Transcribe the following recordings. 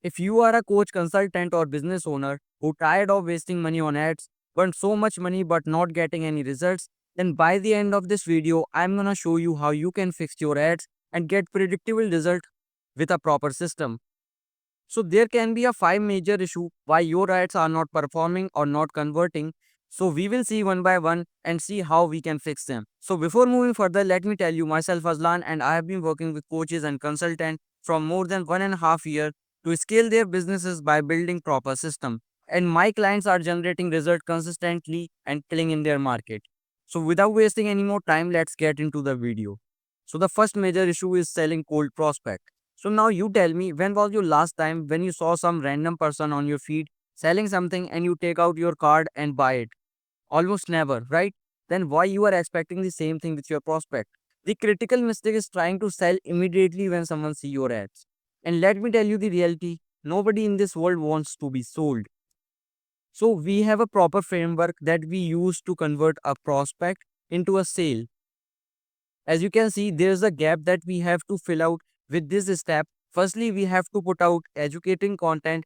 If you are a coach, consultant, or business owner who tired of wasting money on ads, burnt so much money but not getting any results, then by the end of this video, I'm gonna show you how you can fix your ads and get predictable result with a proper system. So there can be a five major issue why your ads are not performing or not converting. So we will see one by one and see how we can fix them. So before moving further, let me tell you myself Azlan, and I have been working with coaches and consultants from more than 1.5 years to scale their businesses by building proper system. And my clients are generating results consistently and killing in their market. So without wasting any more time, let's get into the video. So the first major issue is selling cold prospect. So now you tell me, when was your last time when you saw some random person on your feed selling something and you take out your card and buy it? Almost never, right? Then why you are expecting the same thing with your prospect? The critical mistake is trying to sell immediately when someone see your ads. And let me tell you the reality, nobody in this world wants to be sold. So we have a proper framework that we use to convert a prospect into a sale. As you can see, there's a gap that we have to fill out with this step. Firstly, we have to put out educating content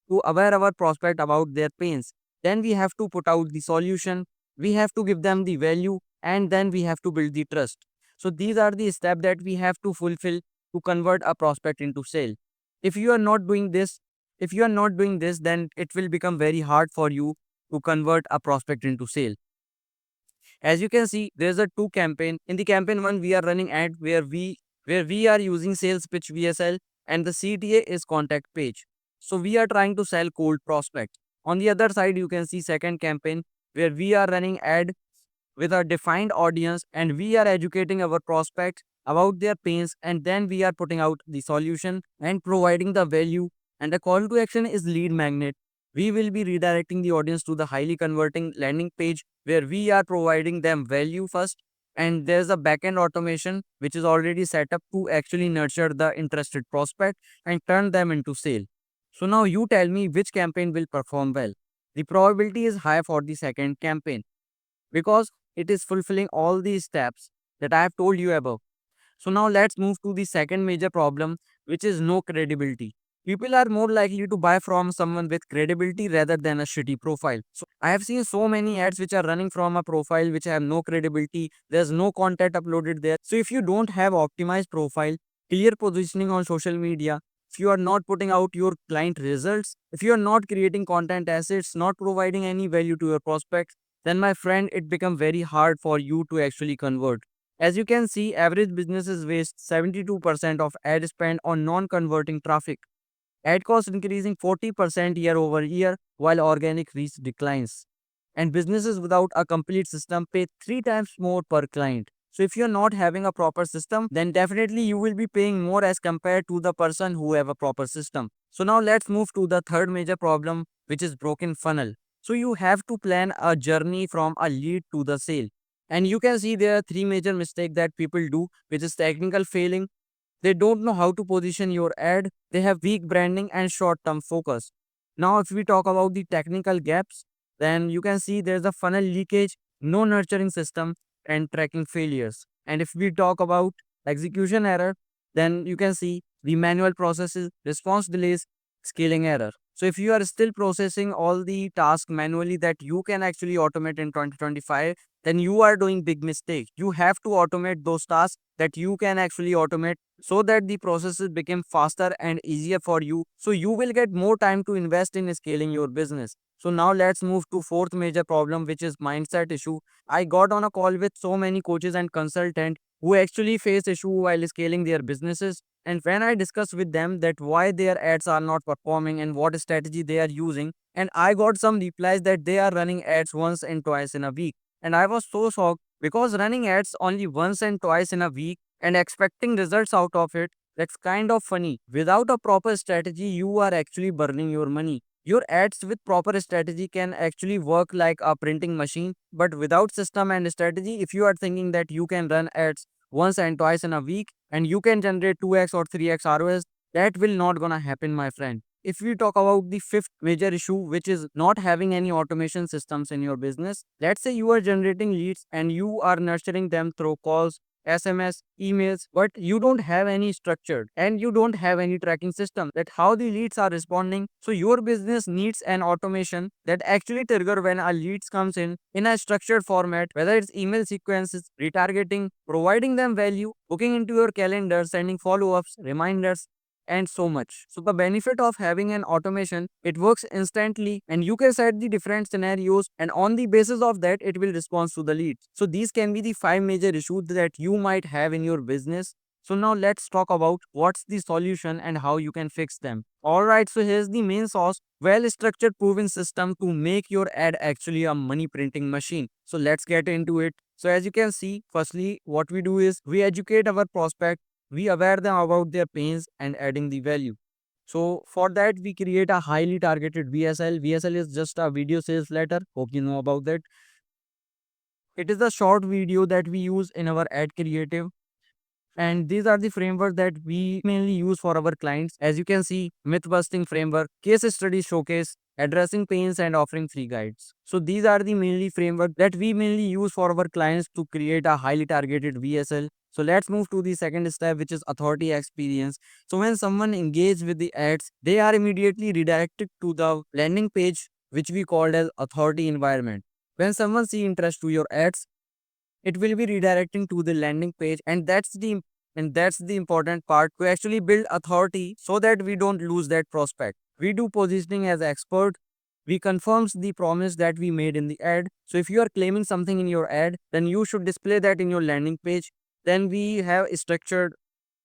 to aware our prospect about their pains. Then we have to put out the solution. We have to give them the value, and then we have to build the trust. So these are the steps that we have to fulfill to convert a prospect into sale. If you are not doing this, then it will become very hard for you to convert a prospect into sale. As you can see, there's a two campaign. In the campaign one, we are running ad where we are using sales pitch VSL, and the CTA is contact page. So we are trying to sell cold prospect. On the other side, you can see second campaign where we are running ad with a defined audience, and we are educating our prospects about their pains, and then we are putting out the solution and providing the value, and the call to action is lead magnet. We will be redirecting the audience to the highly converting landing page where we are providing them value first, and there's a backend automation which is already set up to actually nurture the interested prospect and turn them into sale. So now you tell me which campaign will perform well. The probability is high for the second campaign because it is fulfilling all these steps that I have told you above. So now let's move to the second major problem, which is no credibility. People are more likely to buy from someone with credibility rather than a shitty profile. So I have seen so many ads which are running from a profile which have no credibility. There's no content uploaded there. So if you don't have optimized profile, clear positioning on social media, if you are not putting out your client results, if you are not creating content assets, not providing any value to your prospects, then my friend, it becomes very hard for you to actually convert. As you can see, average businesses waste 72% of ad spend on non-converting traffic. Ad cost increasing 40% year over year while organic reach declines. And businesses without a complete system pay 3 times more per client. So if you're not having a proper system, then definitely you will be paying more as compared to the person who have a proper system. So now let's move to the third major problem, which is broken funnel. So you have to plan a journey from a lead to the sale. And you can see there are three major mistakes that people do, which is technical failing. They don't know how to position your ad. They have weak branding and short-term focus. Now, if we talk about the technical gaps, then you can see there's a funnel leakage, no nurturing system, and tracking failures. And if we talk about execution error, then you can see the manual processes, response delays, scaling error. So if you are still processing all the tasks manually that you can actually automate in 2025, then you are doing big mistake. You have to automate those tasks that you can actually automate so that the processes become faster and easier for you. So you will get more time to invest in scaling your business. So now let's move to fourth major problem, which is mindset issue. I got on a call with so many coaches and consultants who actually face issue while scaling their businesses. And when I discussed with them that why their ads are not performing and what strategy they are using, and I got some replies that they are running ads once and twice in a week. And I was so shocked because running ads only once and twice in a week and expecting results out of it, that's kind of funny. Without a proper strategy, you are actually burning your money. Your ads with proper strategy can actually work like a printing machine, but without system and strategy, if you are thinking that you can run ads once and twice in a week and you can generate 2x or 3x ROS, that will not gonna happen, my friend. If we talk about the fifth major issue, which is not having any automation systems in your business, let's say you are generating leads and you are nurturing them through calls, SMS, emails, but you don't have any structured and you don't have any tracking system that how the leads are responding. So your business needs an automation that actually trigger when a leads comes in a structured format, whether it's email sequences, retargeting, providing them value, booking into your calendar, sending follow-ups, reminders, and so much. So the benefit of having an automation, it works instantly and you can set the different scenarios and on the basis of that it will respond to the leads. So these can be the 5 major issues that you might have in your business. So now let's talk about what's the solution and how you can fix them. Alright, so here's the main source. Well structured proven system to make your ad actually a money printing machine. So let's get into it. So as you can see, firstly what we do is we educate our prospect, we aware them about their pains and adding the value. So for that we create a highly targeted VSL. VSL is just a video sales letter. Hope you know about that. It is a short video that we use in our ad creative. And these are the framework that we mainly use for our clients. As you can see, myth busting framework, case study showcase, addressing pains and offering free guides. So these are the mainly framework that we mainly use for our clients to create a highly targeted VSL. So let's move to the second step, which is authority experience. So when someone engages with the ads, they are immediately redirected to the landing page, which we called as authority environment. When someone see interest to your ads, it will be redirecting to the landing page, and that's the important part to actually build authority so that we don't lose that prospect. We do positioning as expert. We confirms the promise that we made in the ad. So if you are claiming something in your ad, then you should display that in your landing page. Then we have structured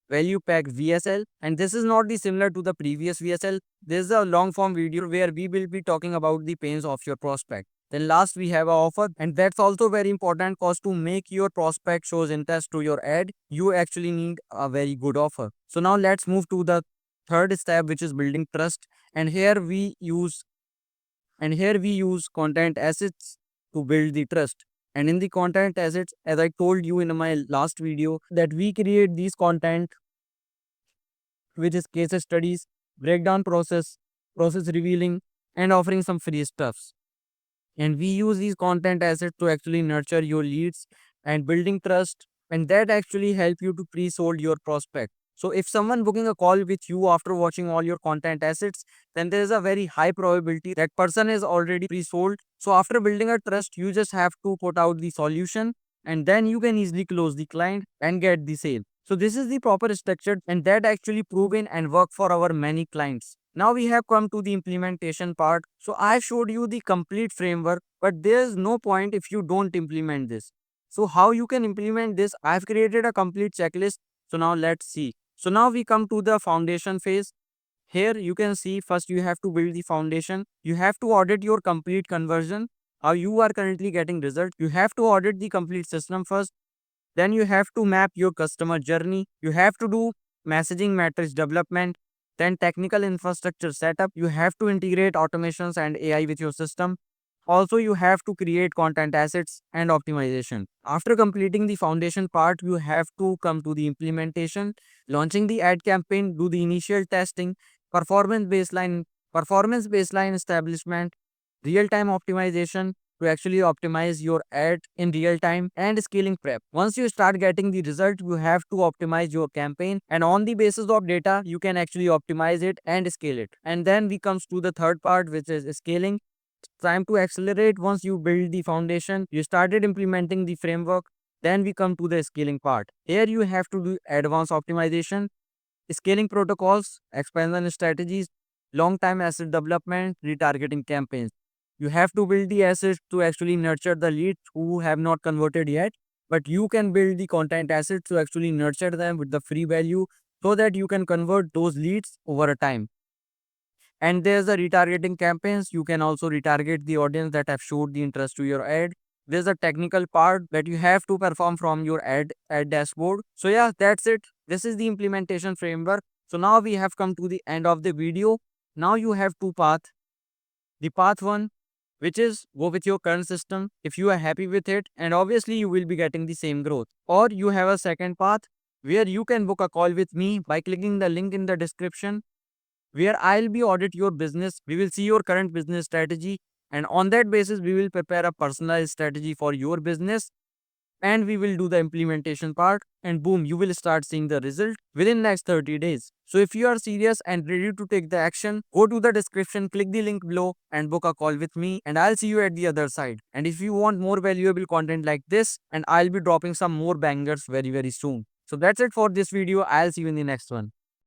value pack VSL, and this is not the similar to the previous VSL. This is a long form video where we will be talking about the pains of your prospect. Then last we have a offer, and that's also very important because to make your prospect shows interest to your ad, you actually need a very good offer. So now let's move to the third step, which is building trust. And here we use content assets to build the trust. And in the content assets, as I told you in my last video, that we create these content, which is case studies, breakdown process revealing, and offering some free stuffs. And we use these content assets to actually nurture your leads and building trust, and that actually help you to pre-sold your prospect. So if someone booking a call with you after watching all your content assets, then there is a very high probability that person is already pre-sold. So after building a trust, you just have to put out the solution and then you can easily close the client and get the sale. So this is the proper structure and that actually proven and work for our many clients. Now we have come to the implementation part. So I showed you the complete framework, but there's no point if you don't implement this. So how you can implement this? I've created a complete checklist. So now let's see. So now we come to the foundation phase. Here you can see first you have to build the foundation. You have to audit your complete conversion, how you are currently getting results. You have to audit the complete system first. Then you have to map your customer journey. You have to do messaging matrix development. Then technical infrastructure setup. You have to integrate automations and AI with your system. Also, you have to create content assets and optimization. After completing the foundation part, you have to come to the implementation, launching the ad campaign, do the initial testing, performance baseline, performance baseline establishment, real-time optimization to actually optimize your ad in real time, and scaling prep. Once you start getting the result, you have to optimize your campaign, and on the basis of data, you can actually optimize it and scale it. And then we comes to the third part, which is scaling. Time to accelerate. Once you build the foundation, you started implementing the framework, then we come to the scaling part. Here you have to do advanced optimization, scaling protocols, expansion strategies, long-time asset development, retargeting campaigns. You have to build the assets to actually nurture the leads who have not converted yet, but you can build the content assets to actually nurture them with the free value so that you can convert those leads over a time. And there's the retargeting campaigns. You can also retarget the audience that have showed the interest to your ad. There's a technical part that you have to perform from your ad dashboard. So yeah, that's it. This is the implementation framework. So now we have come to the end of the video. Now you have two paths. The path one, which is go with your current system if you are happy with it, and obviously you will be getting the same growth. Or you have a second path where you can book a call with me by clicking the link in the description, where I'll be audit your business. We will see your current business strategy, and on that basis we will prepare a personalized strategy for your business. and we will do the implementation part, and boom, you will start seeing the result within next 30 days. So if you are serious and ready to take the action, go to the description, click the link below and book a call with me, and I'll see you at the other side. And if you want more valuable content like this, and I'll be dropping some more bangers very soon. So that's it for this video. I'll see you in the next one.